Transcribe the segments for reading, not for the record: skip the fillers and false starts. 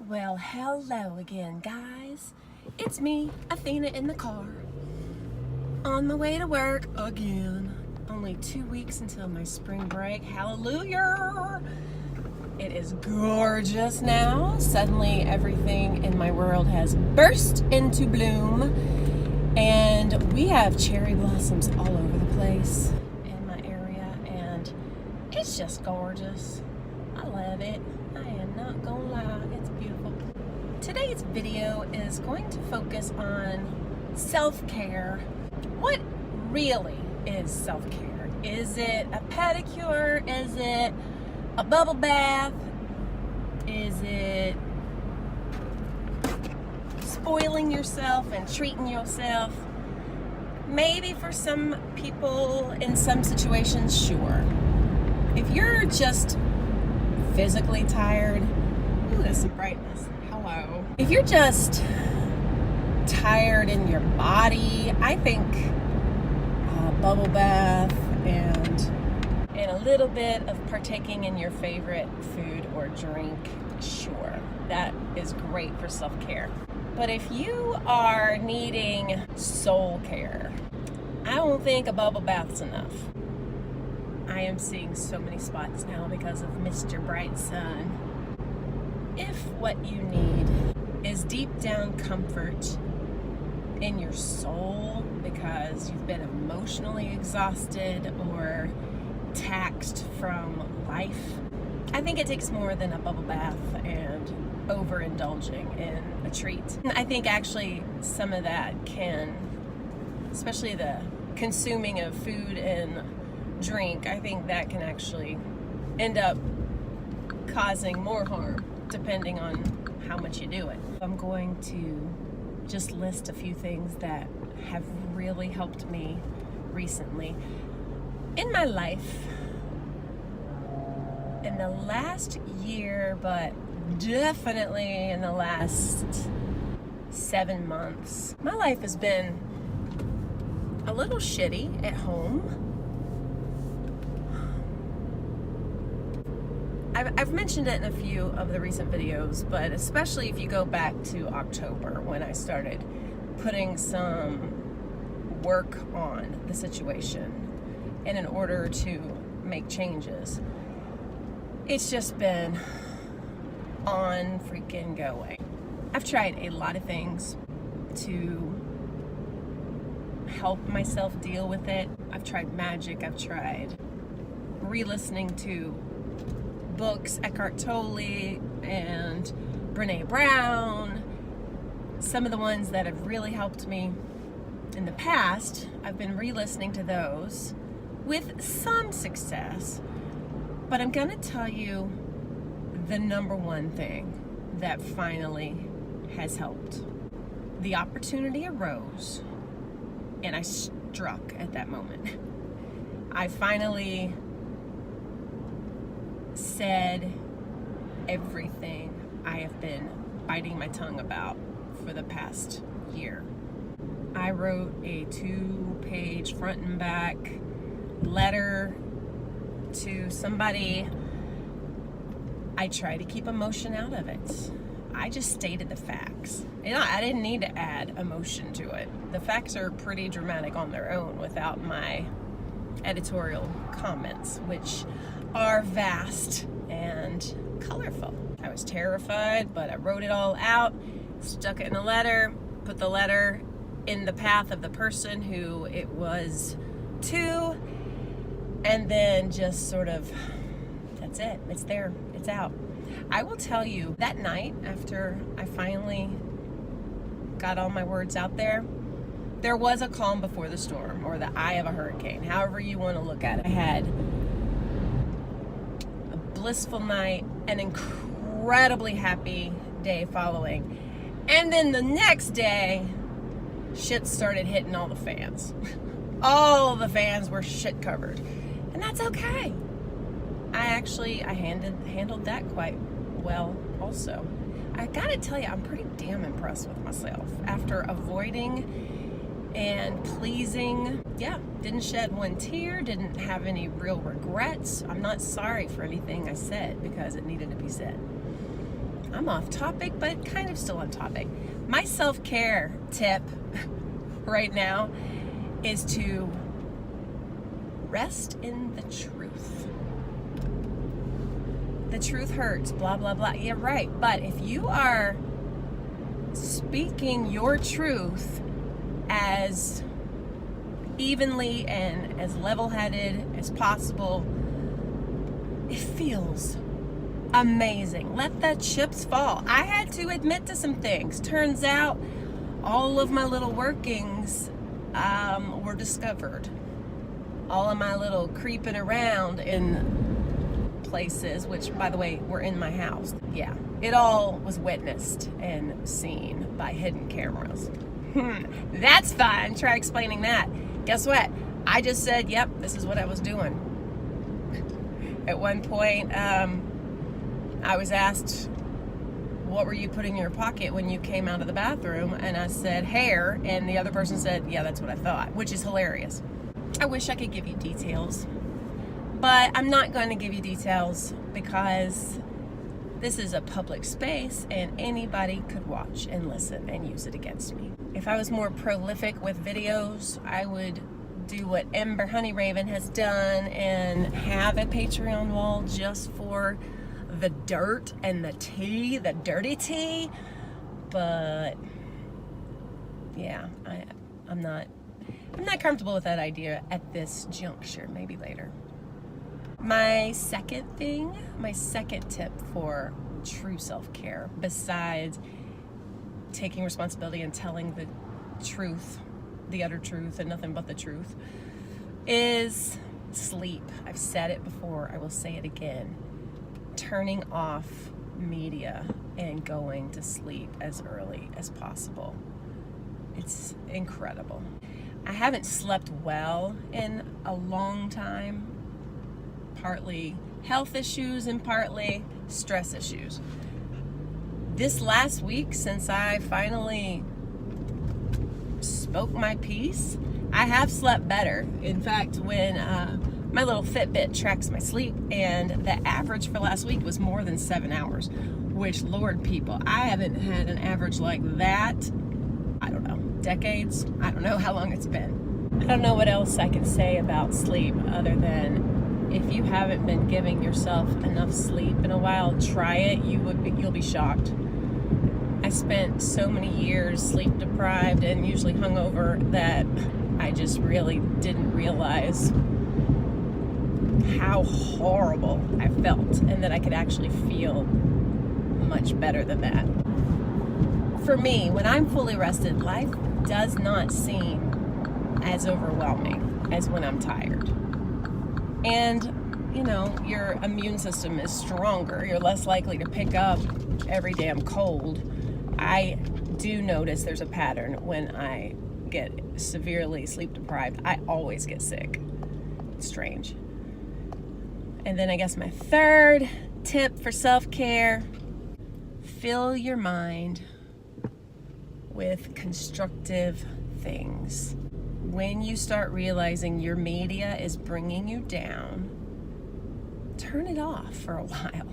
Well, hello again, guys. It's me, Athena, in the car. On my way to work again. Only 2 weeks until my spring break. Hallelujah! It is gorgeous now. Suddenly, everything in my world has burst into bloom. And we have cherry blossoms all over the place in my area. And it's just gorgeous. I love it. I am not gonna lie, it's beautiful. Today's video is going to focus on self-care. What really is self-care? Is it a pedicure? Is it a bubble bath? Is it spoiling yourself and treating yourself? Maybe for some people in some situations, sure. If you're just physically tired, ooh, there's some brightness. Hello. If you're just tired in your body, I think a bubble bath and a little bit of partaking in your favorite food or drink, sure, that is great for self-care. But if you are needing soul care, I don't think a bubble bath's enough. I am seeing so many spots now because of Mr. Bright Sun. If what you need is deep down comfort in your soul because you've been emotionally exhausted or taxed from life, I think it takes more than a bubble bath and overindulging in a treat. I think actually some of that can, especially the consuming of food and drink, I think that can actually end up causing more harm depending on how much you do it. I'm going to just list a few things that have really helped me recently in my life in the last year, but definitely in the last 7 months. My life has been a little shitty at home. I've mentioned it in a few of the recent videos, but especially if you go back to October when I started putting some work on the situation and in order to make changes. It's just been on freaking going. I've tried a lot of things to help myself deal with it. I've tried magic, I've tried re-listening to books, Eckhart Tolle and Brene Brown. Some of the ones that have really helped me in the past, I've been re-listening to those with some success. But I'm gonna tell you the number one thing that finally has helped. The opportunity arose and I struck at that moment. I finally said everything I have been biting my tongue about for the past year. I wrote a 2-page front and back letter to somebody. I try to keep emotion out of it. I just stated the facts. And I didn't need to add emotion to it. The facts are pretty dramatic on their own without my editorial comments, which are vast and colorful. I was terrified, but I wrote it all out, stuck it in a letter, put the letter in the path of the person who it was to, and then just sort of, that's it. It's there. It's out. I will tell you, that night after I finally got all my words out there, there was a calm before the storm, or the eye of a hurricane, however you want to look at it. I had a blissful night, an incredibly happy day following, and then the next day, shit started hitting all the fans. All the fans were shit covered, and that's okay. I handled that quite well also. I gotta tell you, I'm pretty damn impressed with myself. After avoiding and pleasing, didn't shed one tear, didn't have any real regrets. I'm not sorry for anything I said because it needed to be said. I'm off topic, but kind of still on topic. My self-care tip right now is to rest in the truth. The truth hurts, blah, blah, blah. Yeah, right. But if you are speaking your truth as evenly and as level-headed as possible, it feels amazing. Let the chips fall. I had to admit to some things. Turns out all of my little workings were discovered. All of my little creeping around in places, which, by the way, were in my house. Yeah, it all was witnessed and seen by hidden cameras. That's fun. Try explaining that. Guess what? I just said, yep, this is what I was doing. At one point, I was asked, what were you putting in your pocket when you came out of the bathroom? And I said, hair. And the other person said, yeah, that's what I thought, which is hilarious. I wish I could give you details, but I'm not going to give you details because this is a public space and anybody could watch and listen and use it against me. If I was more prolific with videos, I would do what Ember Honeyraven has done and have a Patreon wall just for the dirt and the tea, the dirty tea. But yeah, I'm not comfortable with that idea at this juncture. Maybe later. My second tip for true self-care, besides taking responsibility and telling the truth, the utter truth and nothing but the truth, is sleep. I've said it before, I will say it again. Turning off media and going to sleep as early as possible. It's incredible. I haven't slept well in a long time. Partly health issues and partly stress issues. This last week, since I finally spoke my piece, I have slept better. In fact, when my little Fitbit tracks my sleep, and the average for last week was more than 7 hours, which, Lord, people, I haven't had an average like that, I don't know, decades. I don't know how long it's been. I don't know what else I can say about sleep other than if you haven't been giving yourself enough sleep in a while, try it. You'll be shocked. I spent so many years sleep deprived and usually hungover that I just really didn't realize how horrible I felt and that I could actually feel much better than that. For me, when I'm fully rested, life does not seem as overwhelming as when I'm tired. And, you know, your immune system is stronger. You're less likely to pick up every damn cold. I do notice there's a pattern when I get severely sleep deprived. I always get sick. It's strange. And then I guess my third tip for self-care, fill your mind with constructive things. When you start realizing your media is bringing you down, turn it off for a while.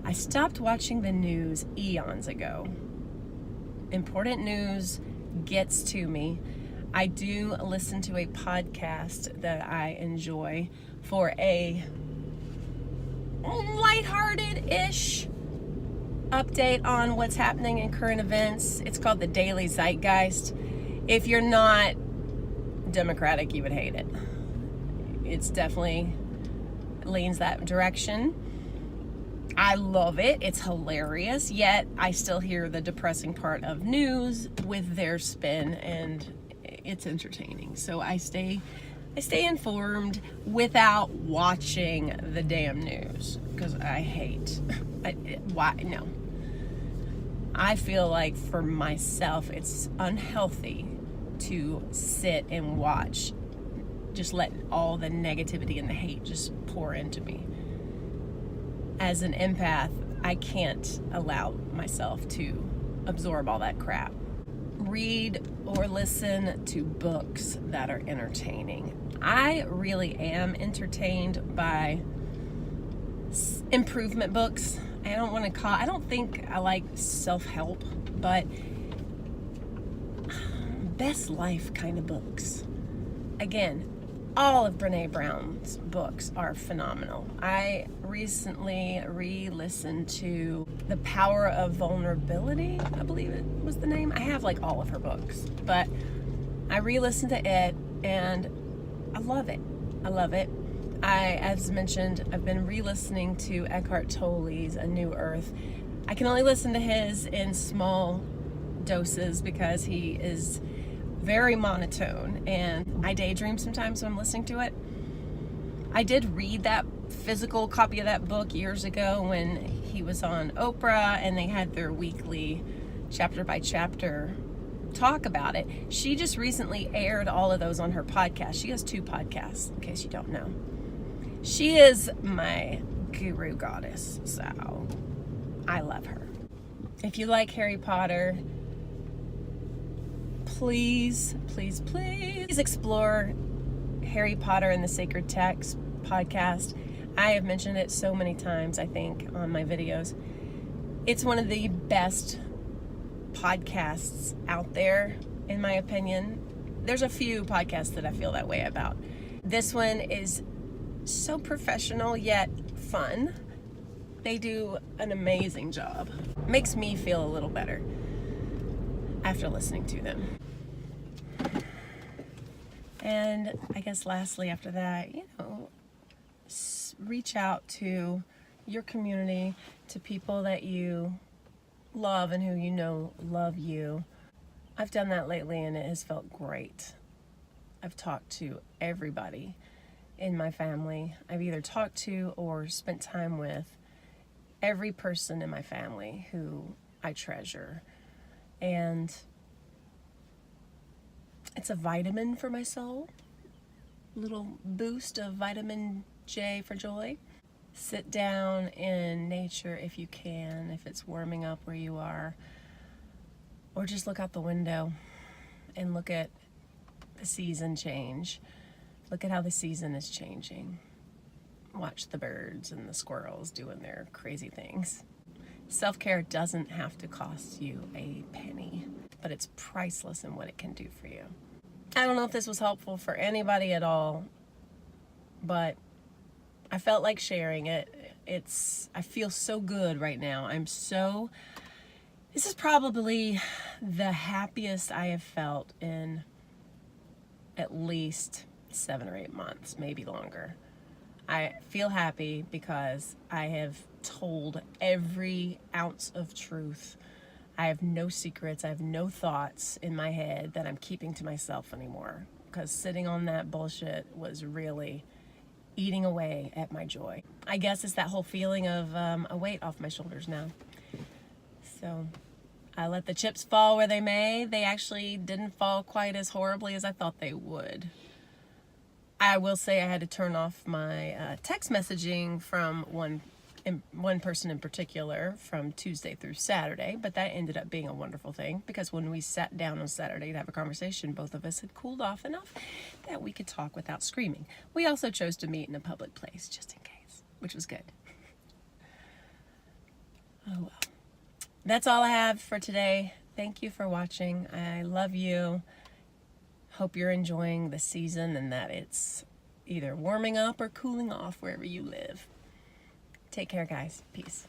I stopped watching the news eons ago. Important news gets to me. I do listen to a podcast that I enjoy for a lighthearted-ish update on what's happening in current events. It's called the Daily Zeitgeist. If you're not Democratic, you would hate it. It's definitely leans that direction. I love it. It's hilarious, yet I still hear the depressing part of news with their spin, and it's entertaining. So I stay informed without watching the damn news because I hate. Why? No. I feel like for myself, it's unhealthy to sit and watch, just let all the negativity and the hate just pour into me. As an empath, I can't allow myself to absorb all that crap. Read or listen to books that are entertaining. I really am entertained by improvement books. I don't think I like self-help, but best life kind of books. Again, all of Brene Brown's books are phenomenal. I recently re-listened to The Power of Vulnerability, I believe it was the name. I have like all of her books, but I re-listened to it and I love it. I love it. As mentioned, I've been re-listening to Eckhart Tolle's A New Earth. I can only listen to his in small doses because he is very monotone and I daydream sometimes when I'm listening to it. I did read that physical copy of that book years ago when he was on Oprah and they had their weekly chapter by chapter talk about it. She just recently aired all of those on her podcast. She has 2 podcasts, in case you don't know. She is my guru goddess, so I love her. If you like Harry Potter, please explore Harry Potter and the Sacred Text podcast. I have mentioned it so many times, I think, on my videos. It's one of the best podcasts out there, in my opinion. There's a few podcasts that I feel that way about. This one is so professional yet fun. They do an amazing job. Makes me feel a little better after listening to them. And I guess lastly after that, reach out to your community, to people that you love and who you know love you. I've done that lately and it has felt great. I've talked to everybody in my family. I've either talked to or spent time with every person in my family who I treasure. And it's a vitamin for my soul. Little boost of vitamin J for joy. Sit down in nature if you can, if it's warming up where you are. Or just look out the window and look at the season change. Look at how the season is changing. Watch the birds and the squirrels doing their crazy things. Self-care doesn't have to cost you a penny, but it's priceless in what it can do for you. I don't know if this was helpful for anybody at all, but I felt like sharing it. I feel so good right now. This is probably the happiest I have felt in at least 7 or 8 months, maybe longer. I feel happy because I have told every ounce of truth. I have no secrets. I have no thoughts in my head that I'm keeping to myself anymore, because sitting on that bullshit was really eating away at my joy. I guess it's that whole feeling of a weight off my shoulders now. So I let the chips fall where they may. They actually didn't fall quite as horribly as I thought they would. I will say I had to turn off my text messaging from one person in particular from Tuesday through Saturday, but that ended up being a wonderful thing because when we sat down on Saturday to have a conversation, both of us had cooled off enough that we could talk without screaming. We also chose to meet in a public place just in case, which was good. Oh well. That's all I have for today. Thank you for watching. I love you. Hope you're enjoying the season and that it's either warming up or cooling off wherever you live. Take care, guys. Peace.